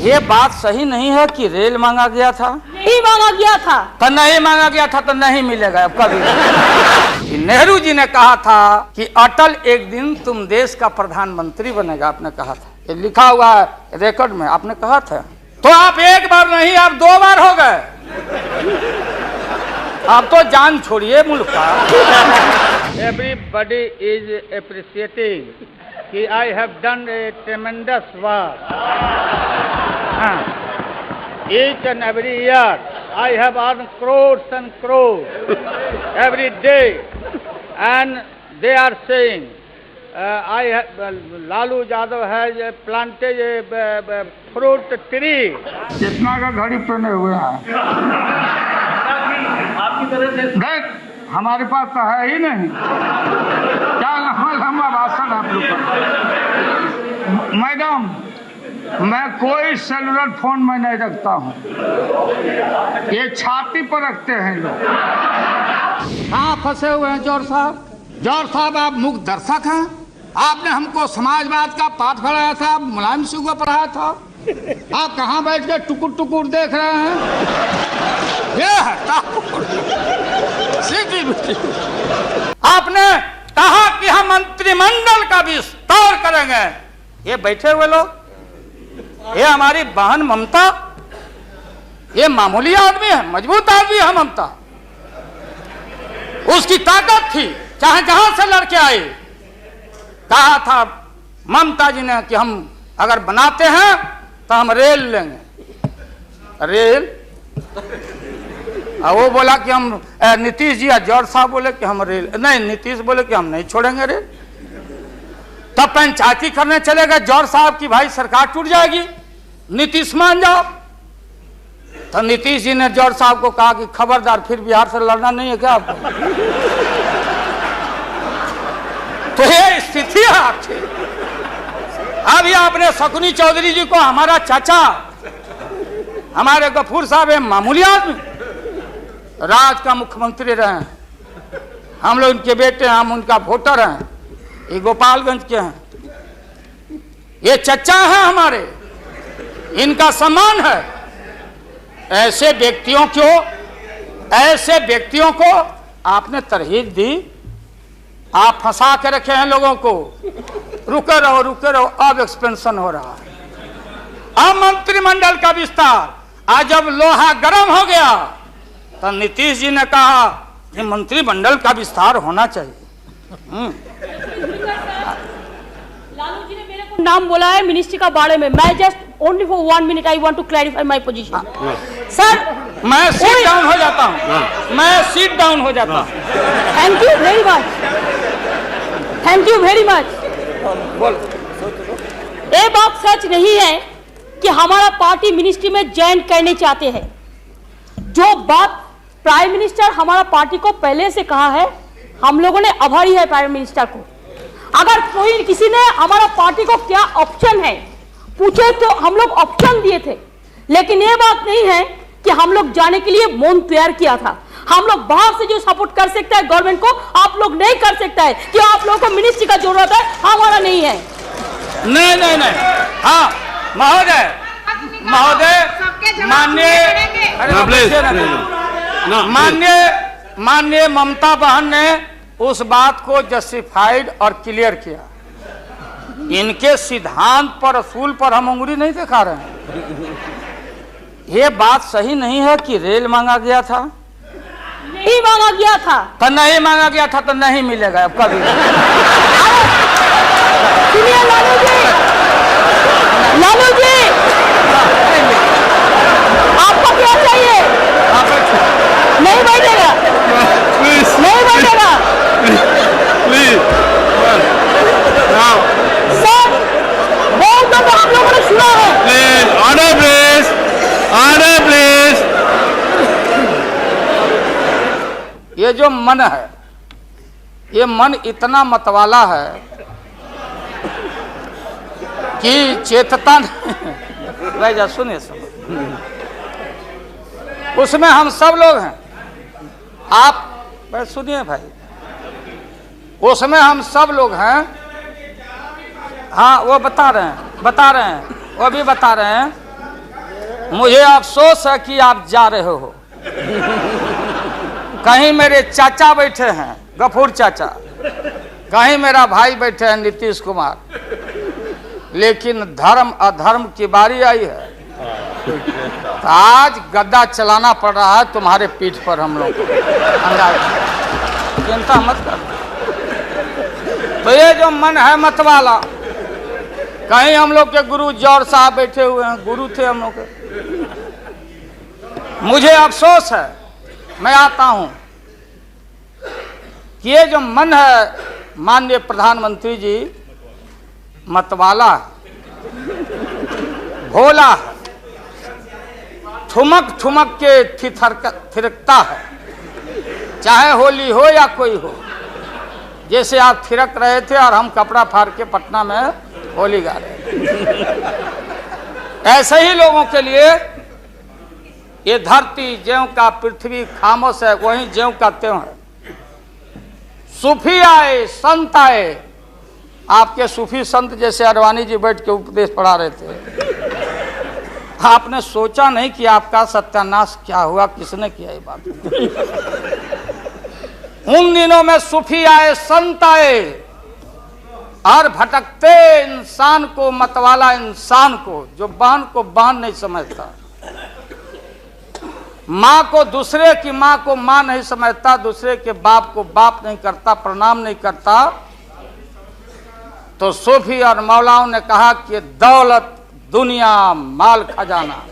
ये बात सही नहीं है कि रेल मांगा गया था। नहीं मांगा गया था तो नहीं मांगा गया था तो नहीं मिलेगा अब कभी। नेहरू जी ने कहा था कि अटल एक दिन तुम देश का प्रधानमंत्री बनेगा, आपने कहा था, ये लिखा हुआ है रिकॉर्ड में, आपने कहा था। तो आप एक बार नहीं आप 2 बार हो गए, आप तो जान छोड़िए मुल्क का। Everybody is appreciating कि I have done a tremendous work. Each and every year I have earned crores and crores every day, and they are saying I have Lalu Yadav has planted a fruit tree. कितना का घड़ी पहने हुए हैं आपकी तरह से? देख हमारे पास तो है ही नहीं। क्या लंबा भाषण आप लोग का। मैडम मैं कोई सेलुलर फोन में नहीं रखता हूँ, ये छाती पर रखते हैं लोग। कहाँ फंसे हुए हैं जौहर साहब? जौहर साहब आप मुख्य दर्शक हैं, आपने हमको समाजवाद का पाठ पढ़ाया था, मुलायम सिंह को पढ़ाया था, आप कहाँ बैठ के टुकुर टुकुर देख रहे हैं? ये है आपने कहा कि हम मंत्रिमंडल का विस्तार करेंगे, ये बैठे हुए लोग, ये हमारी बहन ममता, ये मामूली आदमी है, मजबूत आदमी है ममता, उसकी ताकत थी, चाहे जहां से लड़के आए। कहा था ममता जी ने कि हम अगर बनाते हैं तो हम रेल लेंगे, रेल। वो बोला कि हम नीतीश जी, जौहर साहब बोले कि हम रेल नहीं, नीतीश बोले कि हम नहीं छोड़ेंगे रेल। तब पंचायती करने चले गए जौहर साहब की भाई सरकार टूट जाएगी, नीतीश मान जाओ। तो नीतीश जी ने जौहर साहब को कहा कि खबरदार फिर बिहार से लड़ना नहीं है क्या आपको? तो ये स्थिति है आपकी। अभी आपने शकुनी चौधरी जी को, हमारा चाचा, हमारे गफूर साहब है मामूली आदमी, राज का मुख्यमंत्री रहे हैं, हम लोग उनके बेटे हैं, हम उनका वोटर हैं, ये गोपालगंज के हैं, ये चचा हैं हमारे, इनका सम्मान है। ऐसे व्यक्तियों को आपने तरहीब दी, आप फंसा के रखे हैं लोगों को। रुके रहो, अब एक्सपेंशन हो रहा है, अब मंत्रिमंडल का विस्तार। आज जब लोहा गर्म हो गया तो नीतीश जी ने कहा कि मंत्रिमंडल का विस्तार होना चाहिए। लालू जी ने मेरे को नाम बोला है मिनिस्ट्री का बारे में। मैं just only for 1 minute I want to clarify my position. Sir मैं सीट डाउन हो जाता हूँ, मैं सीट डाउन हो जाता हूँ। Thank you very much, thank you very much. बोल। ये बात सच नहीं है कि हमारा पार्टी मिनिस्ट्री में ज्वाइन करने चाहते हैं। जो बात प्राइम मिनिस्टर हमारा पार्टी को पहले से कहा है, हम लोगों ने आभारी है प्राइम मिनिस्टर को। अगर कोई किसी ने हमारा पार्टी को क्या ऑप्शन है पूछे तो हम लोग ऑप्शन दिए थे, लेकिन ये बात नहीं है कि हम लोग जाने के लिए मन तैयार किया था। हम लोग बाहर से जो सपोर्ट कर सकता है गवर्नमेंट को, आप लोग नहीं कर सकता है कि आप लोगों को मिनिस्ट्री का जरूरत है, हमारा नहीं है। नहीं, हाँ महोदय, माननीय ममता बहन ने उस बात को जस्टिफाइड और क्लियर किया। इनके सिद्धांत पर, असूल पर हम उंगली नहीं दिखा रहे हैं। ये बात सही नहीं है कि रेल मांगा गया था। नहीं मांगा गया था तो नहीं मांगा गया था तो नहीं मिलेगा अब कभी। सुनिए लालू जी, आपको क्या चाहिए? नहीं बैठेगा, नहीं बैठेगा सर, बहुत तो आप लोगों ने सुना है। Order please. ये जो मन है, ये मन इतना मतवाला है कि चेतता नहीं। भाई जा सुनिए, उसमें हम सब लोग हैं। आप सुनिए भाई, उसमें हम सब लोग हैं। हाँ वो बता रहे हैं, वो भी बता रहे हैं मुझे अफसोस है कि आप जा रहे हो। कहीं मेरे चाचा बैठे हैं, गफूर चाचा, कहीं मेरा भाई बैठे हैं नीतीश कुमार, लेकिन धर्म अधर्म की बारी आई है तो आज गद्दा चलाना पड़ रहा है तुम्हारे पीठ पर हम लोग को। चिंता मत कर। तो ये जो मन है मत वाला, कहीं हम लोग के गुरु जौहर साहब बैठे हुए हैं, गुरु थे हम लोग के। मुझे अफसोस है, मैं आता हूं कि ये जो मन है माननीय प्रधानमंत्री जी मतवाला, भोला, ठुमक ठुमक के थिरकता है, चाहे होली हो या कोई हो। जैसे आप थिरक रहे थे और हम कपड़ा फाड़ के पटना में होली गा रहे थे। ऐसे ही लोगों के लिए ये धरती ज्यों का पृथ्वी खामोश है, वहीं ज्यों का त्यों है। सूफी आए, संत आए, आपके सूफी संत जैसे अडवाणी जी बैठ के उपदेश पढ़ा रहे थे। आपने सोचा नहीं कि आपका सत्यानाश क्या हुआ, किसने किया ये बात। उन दिनों में सूफी आए, संत आए और भटकते इंसान को, मतवाला इंसान को, जो बहन को बहन नहीं समझता, माँ को, दूसरे की माँ को माँ नहीं समझता, दूसरे के बाप को बाप नहीं करता, प्रणाम नहीं करता, तो सूफी और मौलाओं ने कहा कि दौलत, दुनिया, माल खजाना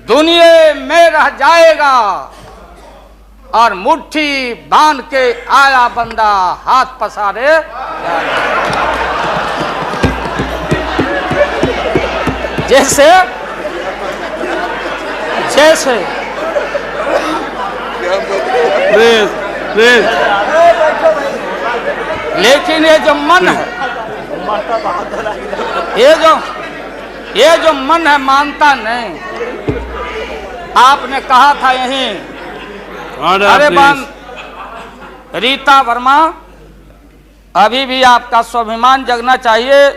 दुनिया में रह जाएगा और मुट्ठी बांध के आया बंदा हाथ पसारे। जैसे जैसे लेकिन ये जो मन है, ये जो मन है मानता नहीं। आपने कहा था यहीं, अरे बहन रीता वर्मा, अभी भी आपका स्वाभिमान जगना चाहिए।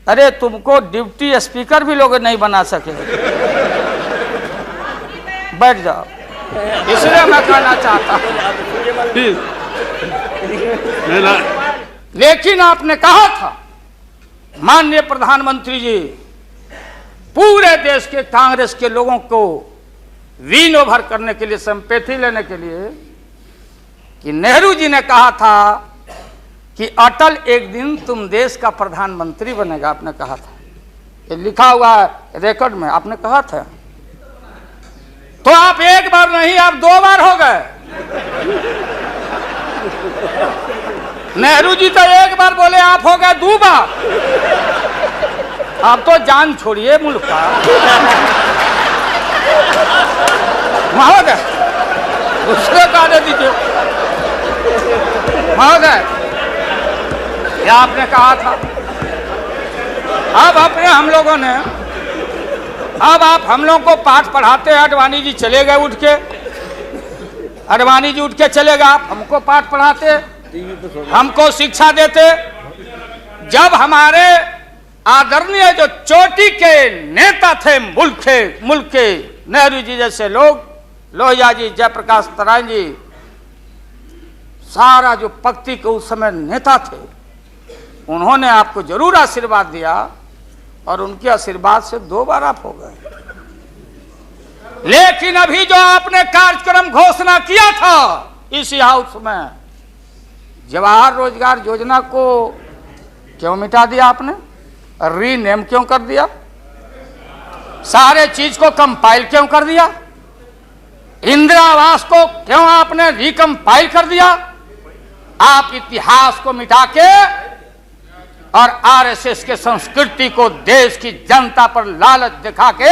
अरे तुमको डिप्टी स्पीकर भी लोग नहीं बना सके। बैठ जाओ, इसलिए मैं कहना चाहता हूं। लेकिन आपने कहा था माननीय प्रधानमंत्री जी, पूरे देश के कांग्रेस के लोगों को विन ओवर करने के लिए, संपैथी लेने के लिए, कि नेहरू जी ने कहा था कि अटल एक दिन तुम देश का प्रधानमंत्री बनेगा। आपने कहा था, ये लिखा हुआ है रिकॉर्ड में, आपने कहा था। तो आप एक बार नहीं, आप 2 बार हो गए। नेहरू जी तो एक बार बोले, आप हो गए 2 बार। आप तो जान छोड़िए मुल्क का। महोदय दूसरे का दे दीजिए। महोदय ये आपने कहा था। अब अपने हम लोगों ने, अब आप हम लोगों को पाठ पढ़ाते हैं। अडवाणी जी चले गए उठ के, अडवाणी जी उठ के चले गए, आप हमको पाठ पढ़ाते, हमको शिक्षा देते। जब हमारे आदरणीय जो चोटी के नेता थे मुल्क के नेहरू जी जैसे लोग, लोहिया जी, जयप्रकाश नारायण जी, सारा जो पक्ति के उस समय नेता थे, उन्होंने आपको जरूर आशीर्वाद दिया और उनके आशीर्वाद से 2 बार आप हो गए। लेकिन अभी जो आपने कार्यक्रम घोषणा किया था इसी हाउस में, जवाहर रोजगार योजना को क्यों मिटा दिया आपने? रीनेम क्यों कर दिया? सारे चीज को कंपाइल क्यों कर दिया? इंदिरा आवास को क्यों आपने रिकंपाइल कर दिया? आप इतिहास को मिटा के और आरएसएस के संस्कृति को देश की जनता पर लालच दिखा के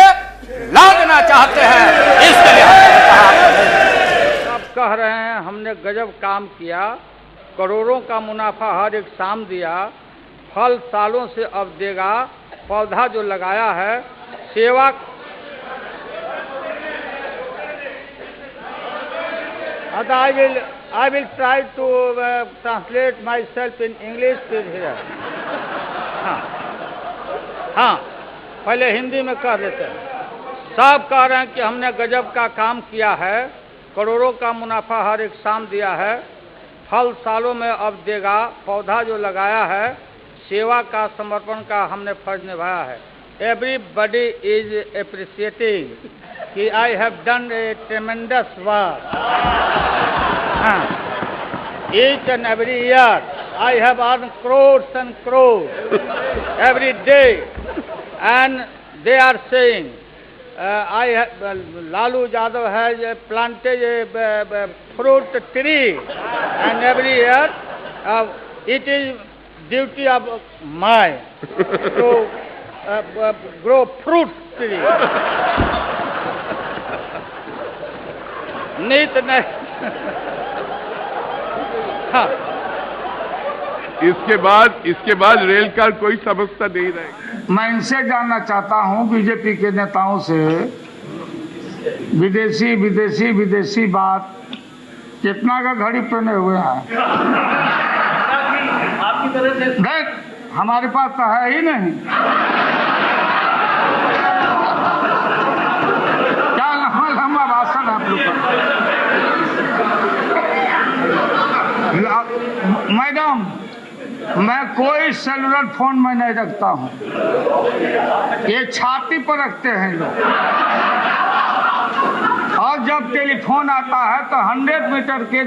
लादना चाहते हैं। इसके लिए आप कह रहे हैं हमने गजब काम किया, करोड़ों का मुनाफा हर एक शाम दिया, फल सालों से अब देगा, पौधा जो लगाया है सेवा। I will try to translate myself in English here. हाँ, पहले हिंदी में कह देते हैं। सब कह रहे हैं कि हमने गजब का काम किया है, करोड़ों का मुनाफा हर एक शाम दिया है, फल सालों में अब देगा, पौधा जो लगाया है, सेवा का समर्पण का हमने फर्ज निभाया है। एवरीबडी इज एप्रिशिएटिंग कि I have done A ट्रेमेंडस work. Each and every year I have earned crores and crores every day, and they are saying, I have, Lalu Yadav has planted a fruit tree, and every year it is duty of mine to grow fruit tree. Neat नहीं। हाँ। इसके बाद rail का कोई समस्या नहीं रहेगी। मैं इनसे जानना चाहता हूं, बीजेपी के नेताओं से, विदेशी विदेशी विदेशी बात कितना का घड़ी पहने हुए हैं? आपकी तरह से देख, हमारे पास तो है ही नहीं। क्या लंबा भाषण आप लोग का। मैडम, मैं कोई सेलुलर फोन में नहीं रखता हूं, ये छाती पर रखते हैं लोग। और जब टेलीफोन आता है तो 100 मीटर के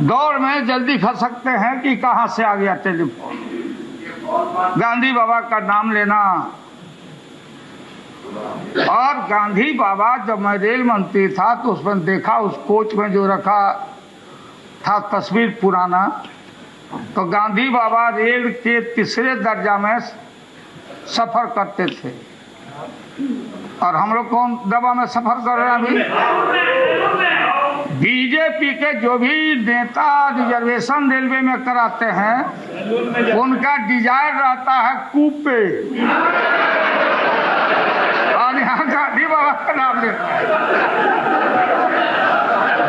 दौड़ में जल्दी खसकते हैं कि कहां से आ गया टेलीफोन। गांधी बाबा का नाम लेना, और गांधी बाबा, जब मैं रेल मंत्री था तो उसमें देखा, उस कोच में जो रखा था तस्वीर पुराना, तो गांधी बाबा रेल के 3रे दर्जा में सफर करते थे, और हम लोग कौन डब्बा में सफर कर रहे हैं अभी? बीजेपी के जो भी नेता रिजर्वेशन रेलवे में कराते हैं, उनका डिजायर रहता है कूपे, और यहाँ गांधी बाबा का नाम लेता है।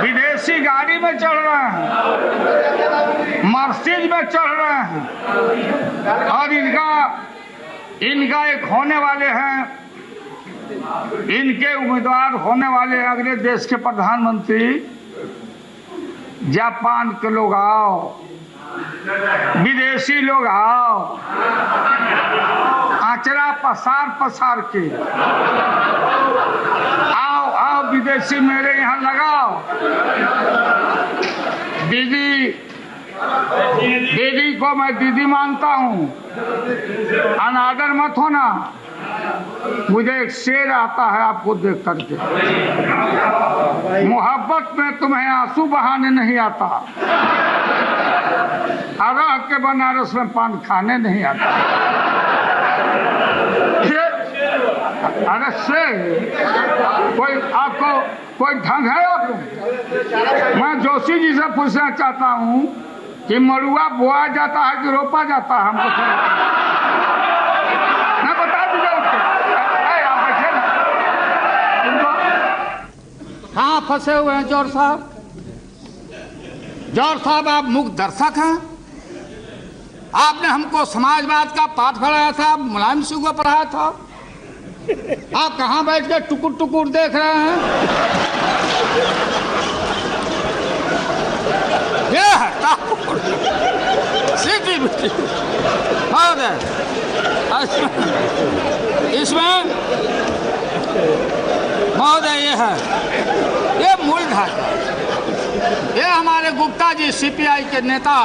विदेशी गाड़ी में चढ़ रहे हैं, मर्सिडीज में चढ़ रहे हैं, और इनका एक होने वाले हैं, इनके उम्मीदवार होने वाले अगले देश के प्रधानमंत्री। जापान के लोग आओ, विदेशी लोग आओ, आचरा पसार पसार के आओ विदेशी मेरे यहाँ लगाओ। दीदी को मैं दीदी मानता हूँ, अनादर मत होना। मुझे एक शेर आता है आपको देख करके, मोहब्बत में तुम्हें आंसू बहाने नहीं आता, अरह के बनारस में पान खाने नहीं आता। अरे शेर कोई आपको कोई ढंग है आपको? मैं जोशी जी से पूछना चाहता हूँ कि मड़ुआ बोया जाता है कि रोपा जाता है? हमको मैं बता दीजिए उसको। आप बैठे ना, कहाँ फंसे हुए हैं जौहर साहब? जौहर साहब, आप मुख्य दर्शक हैं। आपने हमको समाजवाद का पाठ पढ़ाया था, मुलायम सिंह को पढ़ाया था। आप कहाँ बैठ के टुकुर टुकुर देख रहे हैं? ये है इसमें महोदय ये है, ये मूल ढांचा। ये हमारे गुप्ता जी सीपीआई के नेता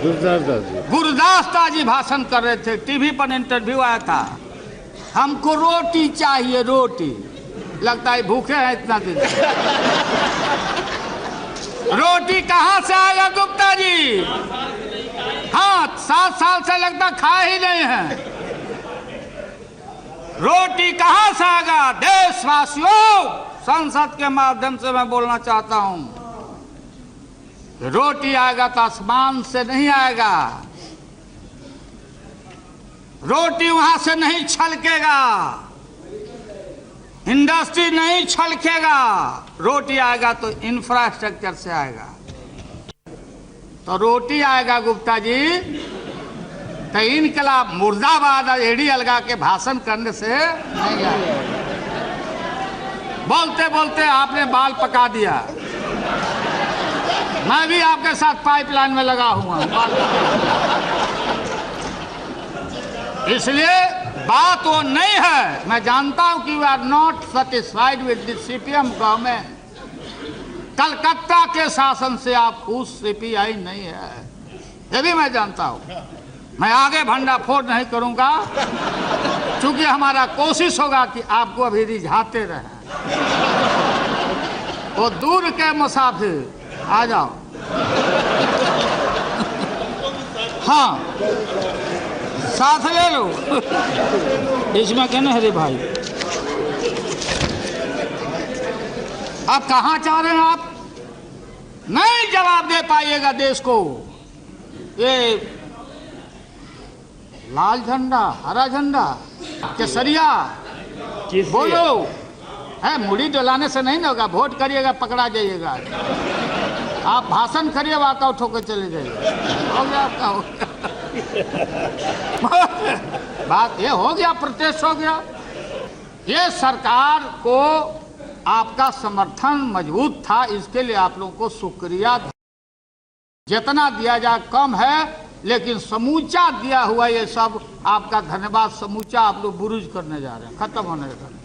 गुरदास जी भाषण कर रहे थे, टीवी पर इंटरव्यू आया था। हमको रोटी चाहिए, रोटी। लगता है भूखे हैं इतना दिन। रोटी कहाँ से आएगा गुप्ता जी? हाँ, 7 साल से लगता खा ही नहीं है। रोटी कहाँ से आएगा? देशवासियों, संसद के माध्यम से मैं बोलना चाहता हूं, रोटी आएगा तो आसमान से नहीं आएगा, रोटी वहां से नहीं छलकेगा, इंडस्ट्री नहीं छलकेगा, रोटी आएगा तो इंफ्रास्ट्रक्चर से आएगा। तो रोटी आएगा गुप्ता जी तो इनकलाब मुर्दाबाद एड़ी अलगा के भाषण करने से नहीं आया। बोलते बोलते आपने बाल पका दिया। मैं भी आपके साथ पाइपलाइन में लगा हुआ हूं। इसलिए बात वो नहीं है। मैं जानता हूं कि we are not satisfied with the CPM government. Calcutta के शासन से आप खुश सीपीआई नहीं है, ये भी मैं जानता हूं। मैं आगे भंडाफोड़ नहीं करूंगा, क्योंकि हमारा कोशिश होगा कि आपको अभी रिझाते रहे। वो दूर के मुसाफिर आ जाओ। हाँ, साथ ले लो। इसमें कहना है रे भाई, अब कहाँ चाह रहे हैं आप? नहीं जवाब दे पाइएगा देश को। ये लाल झंडा, हरा झंडा, केसरिया बोलो है। मुड़ी डोलाने से नहीं ना होगा। वोट करिएगा, पकड़ा जाइएगा। आप भाषण करिए, वॉकआउट होकर चले जाइए। हो गया आपका, हो गया। बात ये हो गया, प्रोटेस्ट हो गया। ये सरकार को आपका समर्थन मजबूत था, इसके लिए आप लोगों को शुक्रिया। जितना दिया जाए कम है, लेकिन समूचा दिया हुआ ये सब आपका धन्यवाद समूचा आप लोग बुरुज करने जा रहे हैं, खत्म होने जा रहे हैं।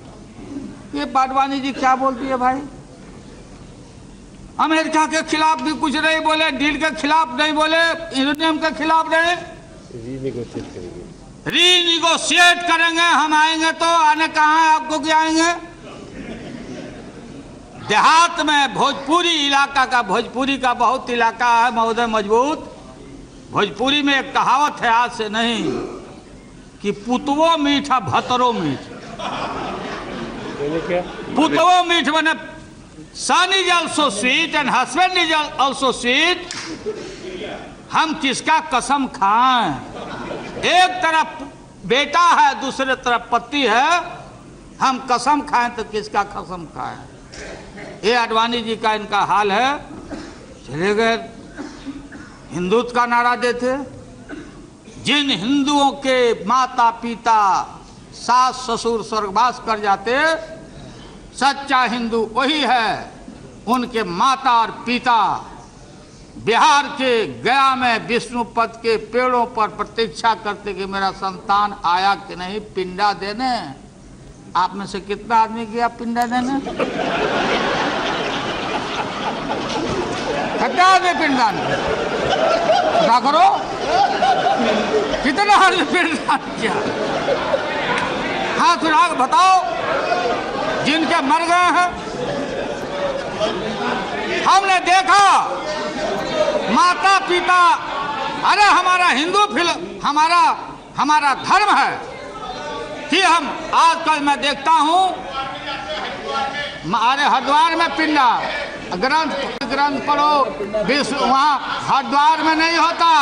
ये बाडवानी जी क्या बोलती है भाई? अमेरिका के खिलाफ भी कुछ नहीं बोले, डील के खिलाफ नहीं बोले, यूरेनियम के खिलाफ नहीं, रीनिगोशिएट करेंगे। हम आएंगे तो आने कहाँ है आपको, क्या आएंगे? देहात में भोजपुरी इलाका का, भोजपुरी का बहुत इलाका है महोदय मजबूत। भोजपुरी में एक कहावत है, आज से नहीं, कि पुतवो मीठा भतरो मीठ। पुतवो मीठ बने son is also sweet and husband is also sweet. हम किसका कसम खाएं? एक तरफ बेटा है, दूसरे तरफ पति है। हम कसम खाएं तो किसका कसम खाएं? ये आडवाणी जी का इनका हाल है। चले गए, हिंदुत्व का नारा देते। जिन हिंदुओं के माता पिता, सास ससुर स्वर्गवास कर जाते, सच्चा हिंदू वही है। उनके माता और पिता बिहार के गया में विष्णुपद के पेड़ों पर प्रतीक्षा करते कि मेरा संतान आया कि नहीं पिंडा देने। आप में से कितना आदमी गया पिंडा देने? कितना आदमी पिंडदान क्या करो? कितना आदमी पिंडदान किया? हाँ, सुना बताओ जिनके मर गए हैं। हमने देखा माता पिता, अरे हमारा हिंदू हमारा धर्म है कि हम आजकल मैं देखता हूँ, अरे हरिद्वार में पिंडा ग्रंथ पढ़ो, वहाँ हरिद्वार में नहीं होता।